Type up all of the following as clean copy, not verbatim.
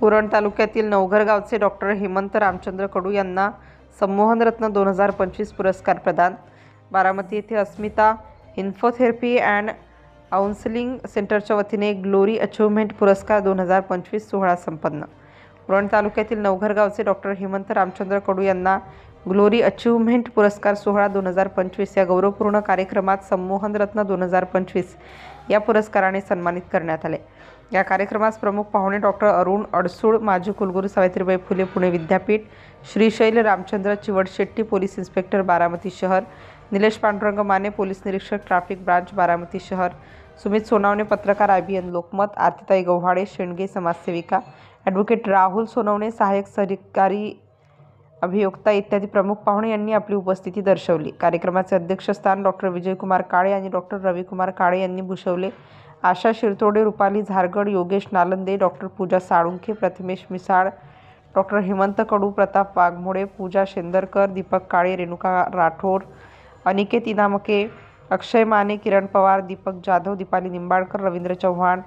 उरण तालुक्यातील नवघर गावचे डॉक्टर हेमंत रामचंद्र कडू यांना संमोहन रत्न 2025 पुरस्कार प्रदान। बारामती येथे अस्मिता इन्फोथेरपी अँड काउन्सिलिंग सेंटरच्या वतीने ग्लोरी अचीवमेंट पुरस्कार 2025 सोहळा संपन्न। उरण तालुक्यातील नवघर गावचे डॉक्टर हेमंत रामचंद्र कडू यांना ग्लोरी अचीवमेंट पुरस्कार सोहळा 2025 या गौरवपूर्ण कार्यक्रमात संमोहन रत्न 2025 या पुरस्काराने सन्मानित करण्यात आले। या कार्यक्रमास प्रमुख पाहुणे डॉक्टर अरुण अडसूळ, माजी कुलगुरू सावित्रीबाई फुले पुणे विद्यापीठ, श्रीशैल रामचंद्र चिवडशेट्टी, पोलीस इन्स्पेक्टर बारामती शहर, निलेश पांडुरंग माने, पोलीस निरीक्षक ट्रॅफिक ब्रांच बारामती शहर, सुमित सोनावणे पत्रकार IBN लोकमत, आरतीताई गव्हाडे शेंडगे समाजसेविका, ॲडव्होकेट राहुल सोनवणे सहाय्यक सरकारी अभियोक्ता इत्यादी प्रमुख पाहुणे यांनी आपली उपस्थिती दर्शवली। कार्यक्रमाचे अध्यक्षस्थान डॉक्टर विजयकुमार काळे आणि डॉक्टर रविकुमार काळे यांनी भूषवले। आशा शिरतोडे, रुपाली झारगड, योगेश नालंदे, डॉक्टर पूजा साळुंखे, प्रतिमेश मिसाळ, डॉक्टर हेमंत कडू, प्रताप वाघमोडे, पूजा शेंदरकर, दीपक काळे, रेणुका राठोड, अनिकेत इनामके, अक्षय माने, किरण पवार, दीपक जाधव, दीपाली निंबाळकर, रवींद्र चव्हाण,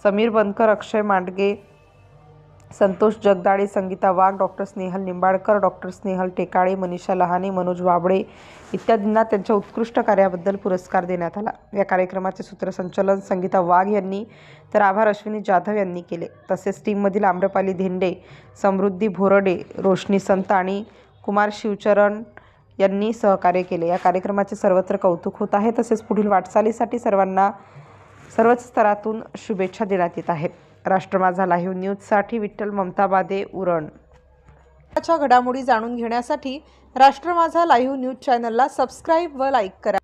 समीर बनकर, अक्षय मांडगे, संतोष जगदाळे, संगीता वाघ, डॉक्टर स्नेहल निंबाळकर, डॉक्टर स्नेहल टेकाळे, मनीषा लहाने, मनोज वाबळे इत्यादींना त्यांच्या उत्कृष्ट कार्याबद्दल पुरस्कार देण्यात आला। या कार्यक्रमाचे सूत्रसंचालन संगीता वाघ यांनी तर आभार अश्विनी जाधव यांनी केले। तसेच टीममधील आम्रपाली धेंडे, समृद्धी भोरडे, रोशनी संत आणि कुमार शिवचरण यांनी सहकार्य केले। या कार्यक्रमाचे सर्वत्र कौतुक होत आहे। तसेच पुढील वाटचालीसाठी सर्वांना सर्वच स्तरातून शुभेच्छा देण्यात येत आहेत। राष्ट्र माझा लाईव्ह न्यूजसाठी विठ्ठल ममताबादे, उरण। घडामोडी जाणून घेण्यासाठी राष्ट्र माझा लाईव्ह न्यूज चॅनलला सबस्क्राईब व लाईक करा।